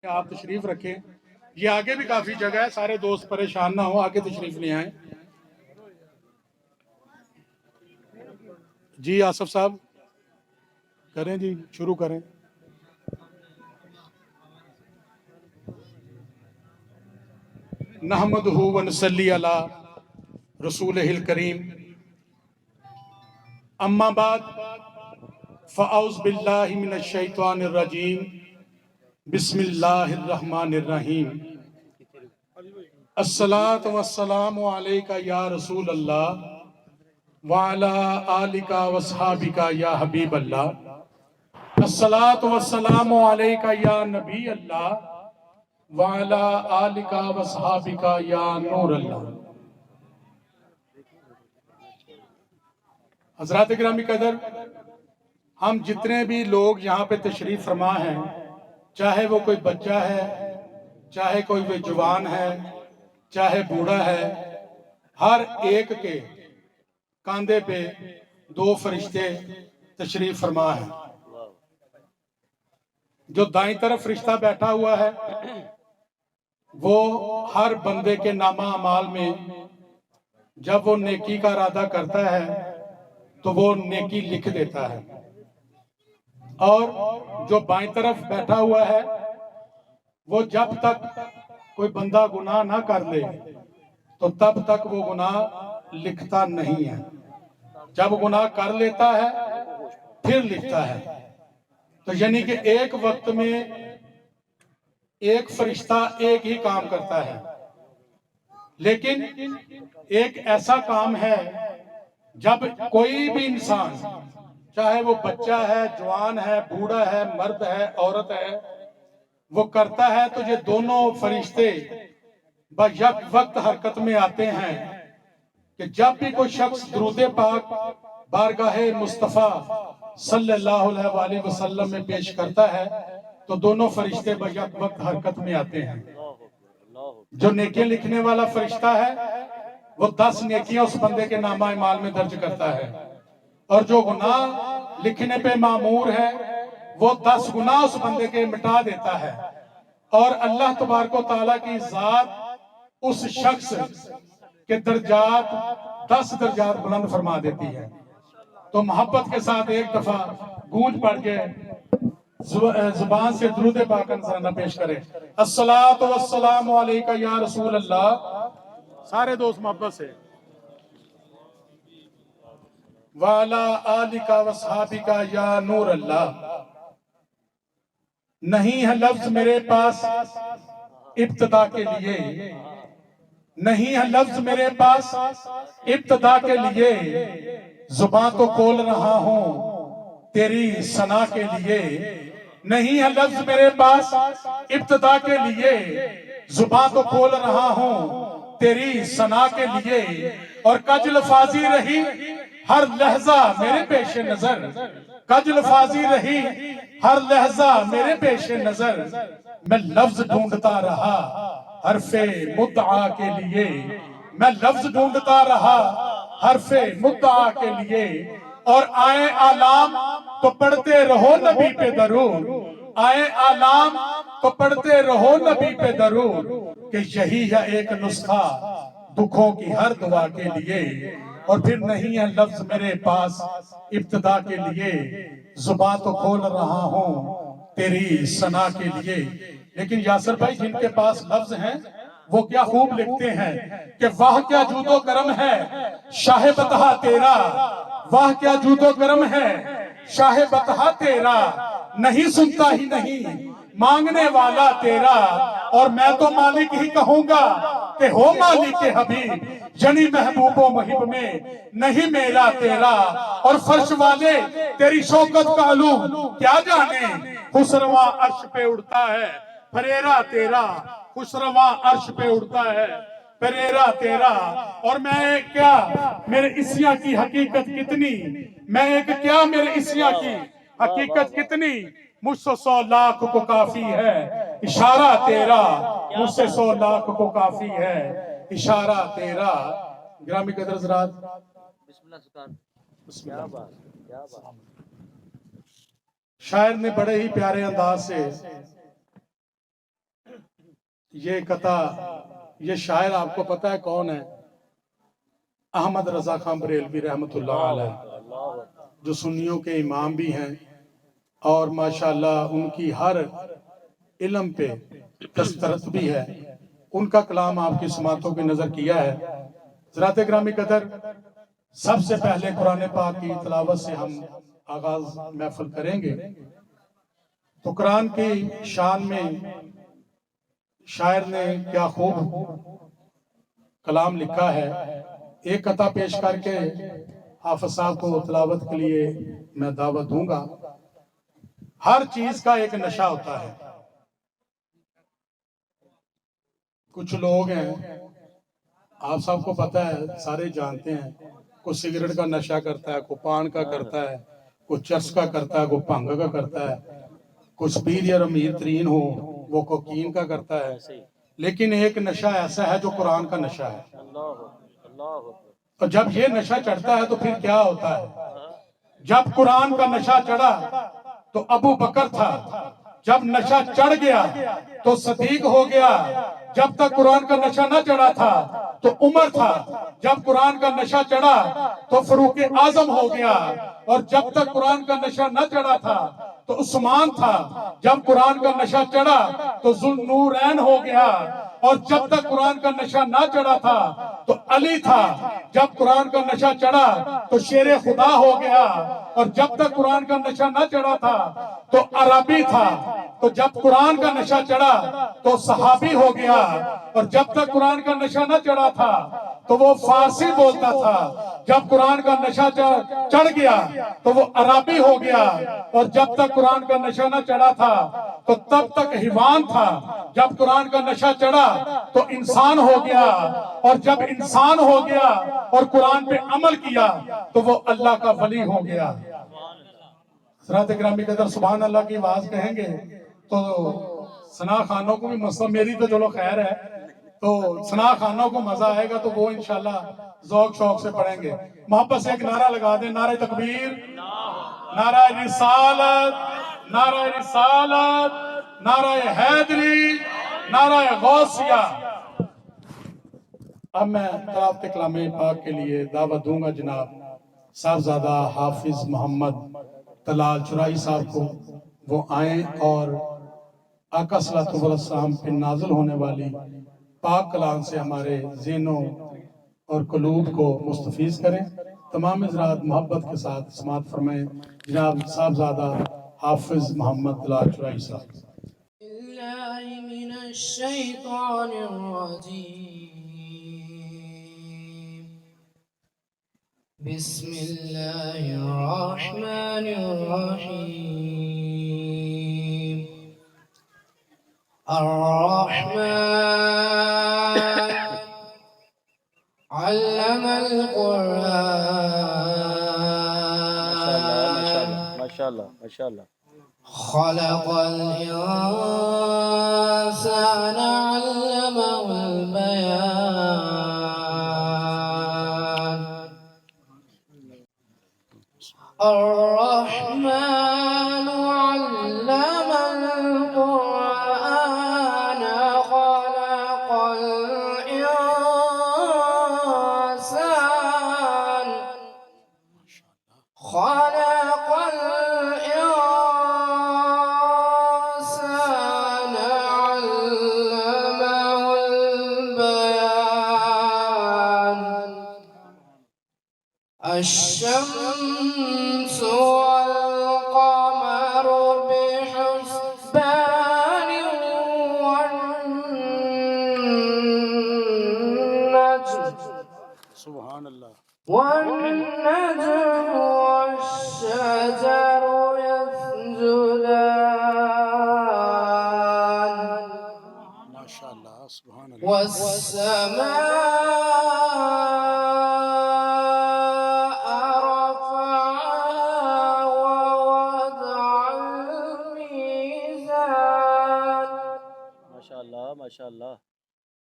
آپ تشریف رکھیں. یہ آگے بھی کافی جگہ ہے, سارے دوست پریشان نہ ہو, آگے تشریف لے آئیں. جی آصف صاحب کریں, جی شروع کریں. نحمدہ ونصلی علی رسولہ الکریم, اما بعد فاعوذ باللہ من الشیطان الرجیم, بسم اللہ الرحمن الرحیم. الصلاۃ والسلام علیک یا رسول اللہ وعلی آلک واصحابک یا حبیب اللہ. الصلاۃ والسلام علیک یا نبی اللہ وعلی آلک واصحابک یا نور اللہ. حضرات گرامی قدر, ہم جتنے بھی لوگ یہاں پہ تشریف فرما ہیں, چاہے وہ کوئی بچہ ہے, چاہے کوئی جوان ہے, چاہے بوڑھا ہے, ہر ایک کے کاندھے پہ دو فرشتے تشریف فرما ہیں. جو دائیں طرف فرشتہ بیٹھا ہوا ہے وہ ہر بندے کے نامہ اعمال میں جب وہ نیکی کا ارادہ کرتا ہے تو وہ نیکی لکھ دیتا ہے, اور جو بائیں طرف بیٹھا ہوا ہے وہ جب تک کوئی بندہ گناہ نہ کر لے تو تب تک وہ گناہ لکھتا نہیں ہے. جب گناہ کر لیتا ہے پھر لکھتا ہے. تو یعنی کہ ایک وقت میں ایک فرشتہ ایک ہی کام کرتا ہے, لیکن ایک ایسا کام ہے جب کوئی بھی انسان, چاہے وہ بچہ ہے, جوان ہے, بوڑھا ہے, مرد ہے, عورت ہے, وہ کرتا ہے تو یہ دونوں فرشتے بیک وقت حرکت میں آتے ہیں کہ جب بھی کوئی شخص درود پاک بارگاہ مصطفیٰ صلی اللہ علیہ وآلہ وسلم میں پیش کرتا ہے تو دونوں فرشتے بیک وقت حرکت میں آتے ہیں. جو نیکیاں لکھنے والا فرشتہ ہے وہ 10 نیکیاں اس بندے کے نامہ اعمال میں درج کرتا ہے, اور جو گناہ لکھنے پہ مامور ہے وہ 10 گناہ اس بندے کے مٹا دیتا ہے, اور اللہ تبارک و تعالیٰ کی ذات اس شخص کے درجات 10 درجات بلند فرما دیتی ہے. تو محبت کے ساتھ ایک دفعہ گونج پڑھ کے زبان سے درود پاک کا نذرانہ پیش کریں. الصلاۃ والسلام علیک یا رسول اللہ, سارے دوست محبت سے. وعلی آلک واصحابک یا نور اللہ. نہیں ہے لفظ میرے پاس ابتدا کے لیے, نہیں ہے لفظ میرے پاس ابتدا کے لیے, زباں تو کھول رہا ہوں تیری ثنا کے لیے. نہیں ہے لفظ میرے پاس ابتدا کے لیے, زباں تو کھول رہا ہوں تیری ثنا کے لیے. اور کج لفاظی رہی ہر لحظہ میرے پیش نظر, کج لفاظی رہی ہر لحظہ میرے پیش نظر. میں لفظ ڈھونڈتا رہا حرف مدعا کے لیے, میں لفظ ڈھونڈتا رہا حرف مدعا کے لیے. اور آئے آلام تو پڑھتے رہو نبی پہ درود, آئے آلام تو پڑھتے رہو نبی پہ درود, کہ یہی ہے ایک نسخہ دکھوں کی ہر دعا کے لیے. اور پھر نہیں ہے لفظ میرے پاس ابتدا کے لیے, زباں تو کھول رہا ہوں تیری ثنا کے لیے. لیکن یاسر بھائی جن کے پاس لفظ ہیں وہ کیا خوب لکھتے ہیں کہ واہ کیا جود و کرم ہے شاہ بطحہ تیرا, واہ کیا جود و کرم ہے شاہ بطحہ تیرا, نہیں سنتا ہی نہیں مانگنے والا تیرا. اور میں تو مالک ہی کہوں گا کہ ہو مالک حبیب, یعنی محبوب و محب میں نہیں میرا تیرا. اور فرش والے تیری شوکت کا علوم کیا جانے, خسرواں عرش پہ اڑتا ہے پھریرا تیرا, خسرواں عرش پہ اڑتا ہے پھریرا تیرا. اور میں ایک کیا میرے عصیاں کی حقیقت کتنی, میں ایک کیا میرے عصیاں کی حقیقت کتنی, مجھ سے 100 لاکھ کو کافی ہے اشارہ تیرا, مجھ سے 100 لاکھ کو کافی ہے اشارہ تیرا. گرامی قدر حضرات, شاعر نے بڑے ہی پیارے انداز سے یہ قطع، یہ شاعر آپ کو پتہ ہے کون ہے؟ احمد رضا خان بریلوی رحمۃ اللہ علیہ، جو سنیوں کے امام بھی ہیں اور ماشاءاللہ ان کی ہر علم پہ دسترت بھی ہے. ان کا کلام آپ کی سماعتوں پہ نظر کیا ہے. حضرات گرامی قدر، سب سے پہلے قرآن پاک کی تلاوت سے ہم آغاز محفل کریں گے. تو قرآن کی شان میں شاعر نے کیا خوب کلام لکھا ہے. ایک قطع پیش کر کے حافظ صاحب کو تلاوت کے لیے میں دعوت دوں گا. ہر چیز کا ایک نشہ ہوتا ہے. کچھ لوگ ہیں، آپ سب کو پتہ ہے، سارے جانتے ہیں، کوئی سگریٹ کا نشہ کرتا ہے، کوئی پان کا کرتا ہے، کوئی چرس کا کرتا ہے، کوئی بھنگ کا کرتا ہے، کوئی سپیر یا امیر ترین ہو وہ کوکین کا کرتا ہے. لیکن ایک نشہ ایسا ہے جو قرآن کا نشہ ہے. اور جب یہ نشہ چڑھتا ہے تو پھر کیا ہوتا ہے؟ جب قرآن کا نشہ چڑھا تو ابو بکر تھا، جب نشہ چڑھ گیا تو صدیق ہو گیا. جب تک قرآن کا نشہ نہ چڑھا تھا تو عمر تھا، جب قرآن کا نشہ چڑھا تو فاروق اعظم ہو گیا. اور جب تک قرآن کا نشہ نہ چڑھا تھا تو عثمان تھا، جب قرآن کا نشہ چڑھا تو ذوالنورین ہو گیا. اور جب تک قرآن کا نشہ نہ چڑھا تھا تو علی تھا، جب قرآن کا نشہ چڑھا تو شیر خدا ہو گیا. اور جب تک قرآن کا نشہ نہ چڑھا تھا تو عربی تھا، تو جب قرآن کا نشہ چڑھا تو صحابی ہو گیا. اور جب تک قرآن کا نشہ نہ چڑھا تھا تو وہ فارسی بولتا تھا، جب قرآن کا نشہ چڑھ گیا تو وہ عربی ہو گیا. اور جب تک قرآن کا نشہ نہ چڑھا تھا تو تب تک حیوان تھا، جب قرآن کا نشہ چڑھا تو انسان ہو گیا. اور جب انسان ہو گیا اور قرآن پہ عمل کیا تو وہ اللہ کا ولی ہو گیا. حضرات گرامی قدر، سبحان اللہ کی آواز کہیں گے تو ثنا خانوں کو بھی مسئلہ، میری تو چلو خیر ہے، تو ثنا خانوں کو مزہ آئے گا تو وہ انشاءاللہ ذوق شوق سے پڑھیں گے. محبت سے ایک نعرہ لگا دیں، نعرہ تکبیر، نعرہ رسالت، نعرہ رسالت، نعرہ حیدری، نعرہ غوثیہ. اب میں تلاوت کلام پاک کے لیے دعوت دوں گا جناب صاحبزادہ حافظ محمد طلال چرائی صاحب کو. وہ آئیں اور آقا صلی اللہ علیہ وسلم پہ نازل ہونے والی پاک کلام سے ہمارے ذہنوں اور قلوب کو مستفیض کریں. تمام حضرات محبت کے ساتھ سماعت فرمائیں. جناب صاحبزادہ حافظ محمد طلال چرائی صاحب. بالله من الشيطان الرجيم. بسم الله الرحمن الرحيم. الرحمن علم القرآن. ما شاء الله ما شاء الله. خلق الإنسان علمه البيان. الرحمن علم القرآن. خلق الإنسان. خلق الإنسان علمه البيان. الشمس والقمر بحسبان. والنجم سبحان اللہ. والنجم والشجر يسجدان. ماشاءاللہ سبحان اللہ. والسماء رفعها ووضع الميزان. ما شاء الله ما شاء الله.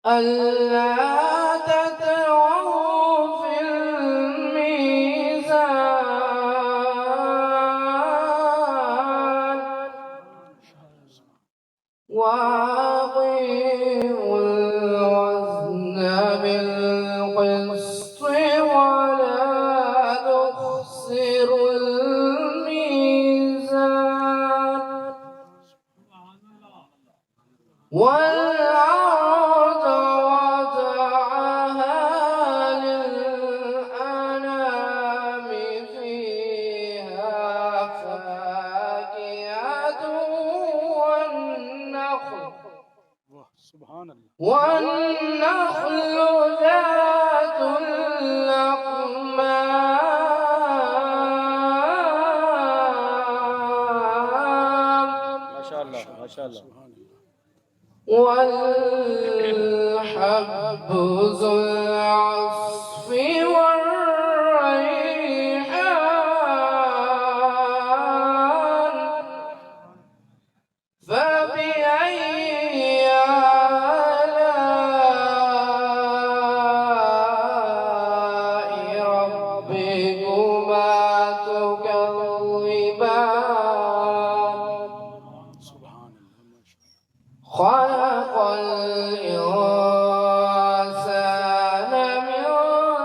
ألا تطغوا في الميزان. وأقيموا الوزن بالقسط ولا تخسروا الميزان والأرض وضعها للأنام فيها فاكهة والنخل ذات الأكمام ما شاء الله ما شاء الله والحب ذو العصف والريحان فبأي آلاء ربكما تكذبان خلق الإنسان من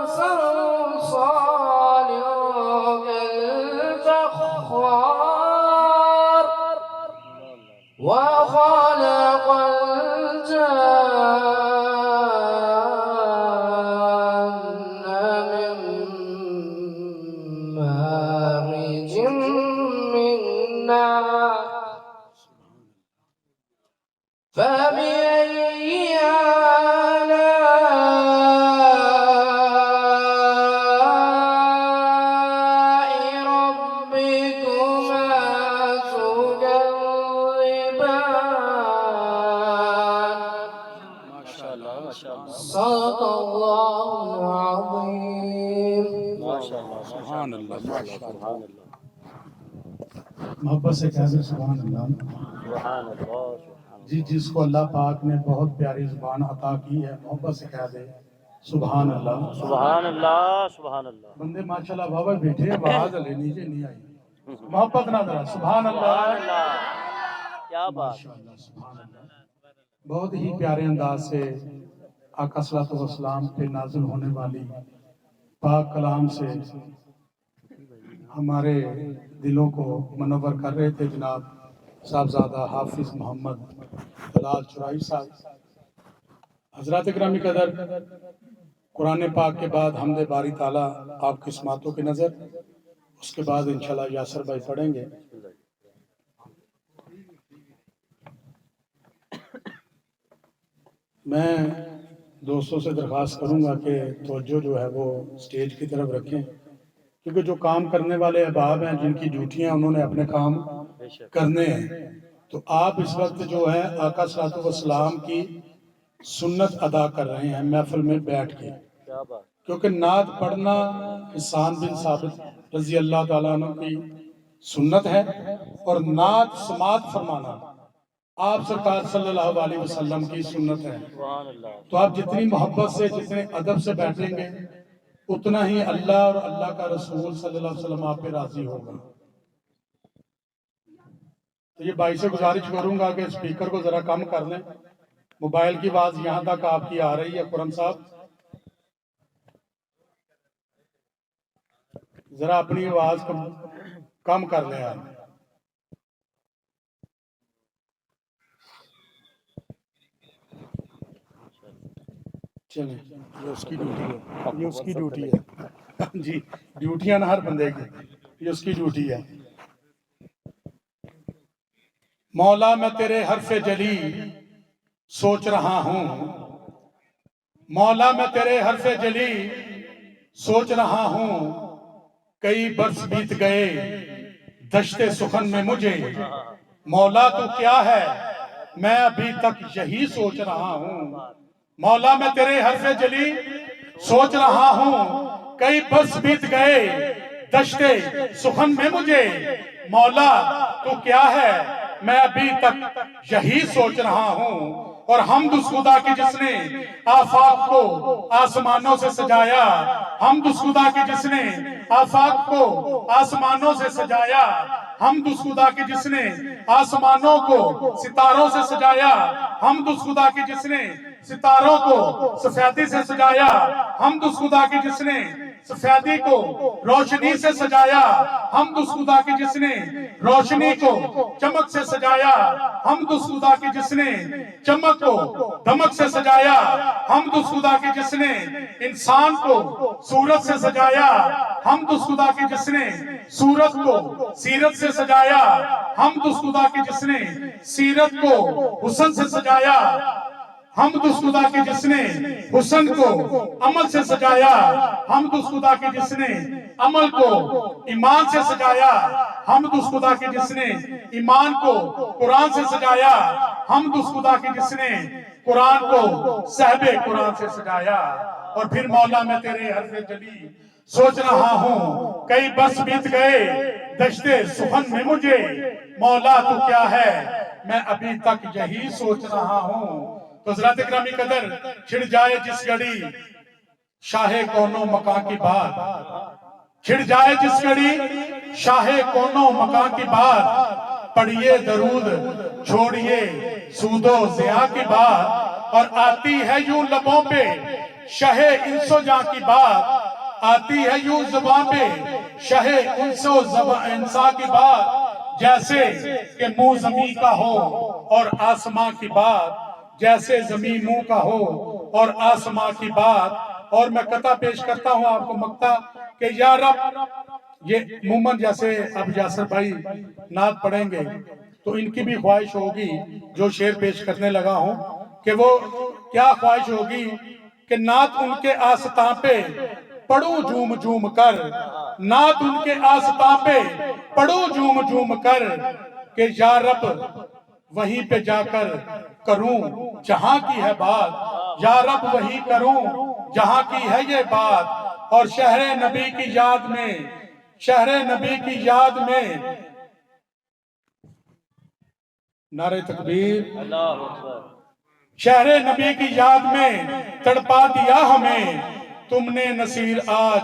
صلصال كالفخار وخلق الجن من مارج من نار فبأي آلاء ربكما تكذبان ما شاء الله ما شاء الله صدق الله العظيم ما شاء الله سبحان اللہ سبحان اللہ محبت سے کہہ دیں سبحان اللہ سبحان اللہ جی جس کو اللہ پاک نے بہت پیاری زبان عطا کی ہے محبت سے کہہ دے سبحان اللہ سبحان اللہ سبحان اللہ بندے ماشاءاللہ بابا بیٹھے آواز لے نیچے نہیں آئی محبت نہ ذرا سبحان سبحان اللہ اللہ کیا بات ماشاءاللہ سبحان اللہ بہت ہی پیارے انداز سے آقا صلی اللہ علیہ وسلم پہ نازل ہونے والی پاک کلام سے ہمارے دلوں کو منور کر رہے تھے جناب صاحبزادہ حافظ محمد طلال چرائی صاحب حضرات گرامی قدر قرآن پاک کے بعد حمد باری تعالیٰ آپ کی سماعتوں کی نظر اس کے بعد انشاءاللہ یاسر بھائی پڑھیں گے میں دوستوں سے درخواست کروں گا کہ توجہ جو ہے وہ سٹیج کی طرف رکھیں کیونکہ جو کام کرنے والے احباب ہیں جن کی ڈیوٹیاں انہوں نے اپنے کام بے شک کرنے ہیں تو آپ اس وقت جو ہے آقا صلی اللہ علیہ وسلم کی سنت ادا کر رہے ہیں محفل میں بیٹھ کے کیا بات کیونکہ نعت پڑھنا حسان بن ثابت رضی اللہ تعالیٰ عنہ کی سنت ہے اور نعت سماعت فرمانا آپ سرکار صلی اللہ علیہ وسلم کی سنت ہے سبحان اللہ تو آپ جتنی محبت سے جتنے ادب سے بیٹھیں گے اتنا ہی اللہ اور اللہ کا رسول صلی اللہ علیہ وسلم آپ پہ راضی ہوگا تو یہ بھائی سے گزارش کروں گا کہ اسپیکر کو ذرا کم کر لیں موبائل کی آواز یہاں تک آپ کی آ رہی ہے قرآن صاحب ذرا اپنی آواز کم کر لیں آپ چلیں یہ اس کی ڈیوٹی ہے یہ اس کی ڈیوٹی ہے جی ڈیوٹیاں نہ ہر بندے کی یہ اس کی ڈیوٹی ہے مولا میں تیرے حرف جلی سوچ رہا ہوں مولا میں تیرے حرف جلی سوچ رہا ہوں کئی برس بیت گئے دشت سخن میں مجھے مولا تو کیا ہے میں ابھی تک یہی سوچ رہا ہوں مولا میں تیرے حرف جلی سوچ رہا ہوں کئی برس بیت گئے دشت سخن میں مجھے مولا تو کیا ہے میں ابھی تک یہی سوچ رہا ہوں اور حمد اس خدا کی جس نے آفاق کو آسمانوں سے سجایا، حمد اس خدا کی جس نے آفاق کو آسمانوں سے سجایا، حمد اس خدا کی جس نے آسمانوں کو ستاروں سے سجایا، حمد اس خدا کی جس نے ستاروں کو سفیدی سے سجایا، حمد اس خدا کی جس نے سفیدی کو روشنی سے سجایا، حمد اس خدا کی جس نے روشنی کو چمک سے سجایا، حمد اس خدا کی جس نے چمک کو دمک سے سجایا، حمد اس خدا کی جس نے انسان کو صورت سے سجایا، حمد اس خدا کی جس نے صورت کو سیرت سے سجایا، حمد اس خدا کی جس نے سیرت کو حسن سے سجایا، حمد اس خدا کی جس نے حسن کو عمل سے سجایا، حمد اس خدا کی جس نے عمل کو ایمان سے سجایا، حمد اس خدا کی جس نے ایمان کو قرآن سے سجایا، حمد اس خدا کی جس نے قرآن کو صحب قرآن سے سجایا۔ اور پھر مولا میں تیرے حرف جلی سوچ رہا ہوں، کئی برس بیت گئے دشتے سخن میں مجھے، مولا تو کیا ہے میں ابھی تک یہی سوچ رہا ہوں۔ تو حضرات اکرامی قدر، چھڑ جائے جس گھڑی شاہ کونوں مکان کی بات، چھڑ جائے جس گھڑی شاہ کونوں مکان کی بات، پڑھیے درود چھوڑیے سود و ضیاء کی بات، اور آتی ہے یوں لبوں پہ شاہ انس و جاں کی بات، آتی ہے یوں زباں پہ شاہ انس و انسا کی بات، جیسے کہ منہ زمین کا ہو اور آسماں کی بات، جیسے زمین منہ کا ہو اور آسماں کی بات۔ اور میں قطع پیش کرتا ہوں آپ کو مقطع کہ یا رب، یہ عموماً جیسے اب یاسر بھائی نعت پڑھیں گے تو ان کی بھی خواہش ہوگی، جو شعر پیش کرنے لگا ہوں، کہ وہ کیا خواہش ہوگی کہ نعت ان کے آستاں پہ پڑھوں جھوم جھوم کر، نعت ان کے آستاں پہ پڑھوں جھوم جھوم کر، کہ یا رب وہیں پہ جا کر کروں جہاں کی ہے بات، یا رب وہیں کروں جہاں کی ہے یہ بات، اور شہر نبی کی یاد میں، شہر نبی کی یاد میں، نعرہ تکبیر، اللہ اکبر، شہر نبی کی یاد میں تڑپا دیا ہمیں، تم نے نصیر آج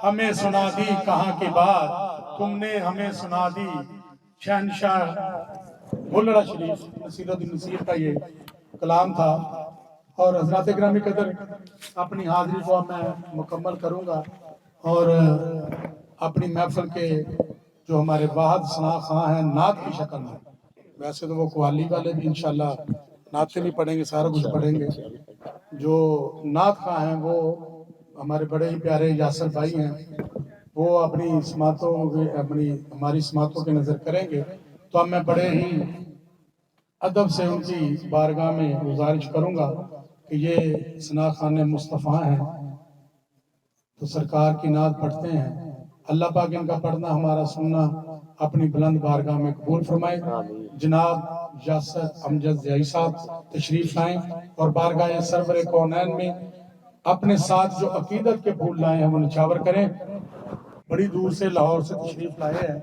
ہمیں سنا دی کہاں کی بات، تم نے ہمیں سنا دی۔ شہنشاہ بلڑا شریف نصیر الدین نصیر کا یہ کلام تھا۔ اور حضرات گرامی قدر، اپنی حاضری کو میں مکمل کروں گا، اور اپنی محفل کے جو ہمارے واحد ثنا خواں ہیں نعت کی شکل میں، ویسے تو وہ قوالی والے بھی انشاءاللہ نعتیں بھی پڑھیں گے، سارا کچھ پڑھیں گے، جو نعت خواں ہیں وہ ہمارے بڑے ہی پیارے یاسر بھائی ہیں، وہ اپنی سماعتوں ہماری سماعتوں کے نظر کریں گے۔ تو اب میں بڑے ہی ادب سے ان کی بارگاہ میں گزارش کروں گا کہ یہ ثنا خوان مصطفیٰ ہیں تو سرکار کی نعت پڑھتے ہیں، اللہ پاک ان کا پڑھنا ہمارا سننا اپنی بلند بارگاہ میں قبول فرمائے۔ جناب یاسر امجد ضیائی صاحب تشریف لائیں اور بارگاہ سرور کونین میں اپنے ساتھ جو عقیدت کے پھول لائے ہیں وہ نچھاور کریں۔ بڑی دور سے لاہور سے تشریف لائے ہیں،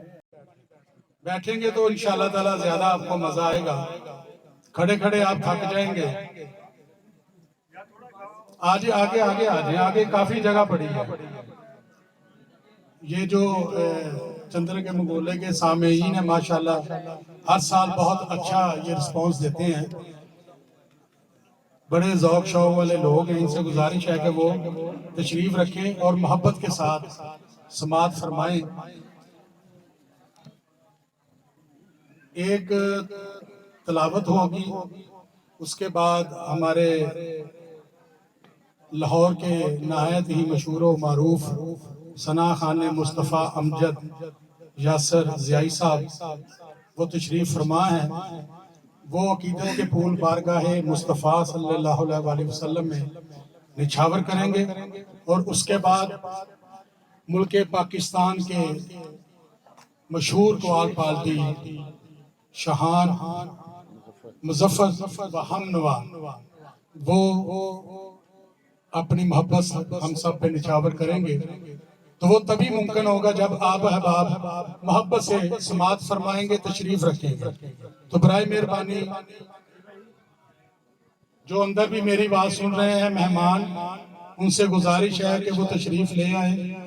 بیٹھیں گے تو انشاءاللہ تعالی زیادہ آپ کو مزہ آئے گا، کھڑے کھڑے آپ تھک جائیں گے۔ آگے آگے آگے آ جائیں، آگے کافی جگہ پڑی ہے۔ یہ جو چندر کے مغولے کے سامعین ہیں ماشاءاللہ ہر سال بہت اچھا یہ رسپانس دیتے ہیں، بڑے ذوق شوق والے لوگ ہیں، ان سے گزارش ہے کہ وہ تشریف رکھیں اور محبت کے ساتھ سماعت فرمائیں۔ ایک تلاوت ہوگی، اس کے بعد ہمارے لاہور کے نہایت ہی مشہور و معروف ثنا خوان مصطفیٰ امجد یاسر ضیائی صاحب وہ تشریف فرما ہیں، وہ عقیدت کے پھول بارگاہ مصطفیٰ صلی اللہ علیہ وسلم میں نچھاور کریں گے، اور اس کے بعد ملک پاکستان کے مشہور قوال پالٹی شاہان مظفر و ہم نوا وہ اپنی محبت ہم سب پہ نچھاور کریں گے۔ تو وہ تبھی ممکن ہوگا جب آپ احباب محبت سے سماعت فرمائیں گے، تشریف رکھیں گے۔ تو برائے مہربانی جو اندر بھی میری بات سن رہے ہیں مہمان، ان سے گزارش ہے کہ وہ تشریف لے آئیں.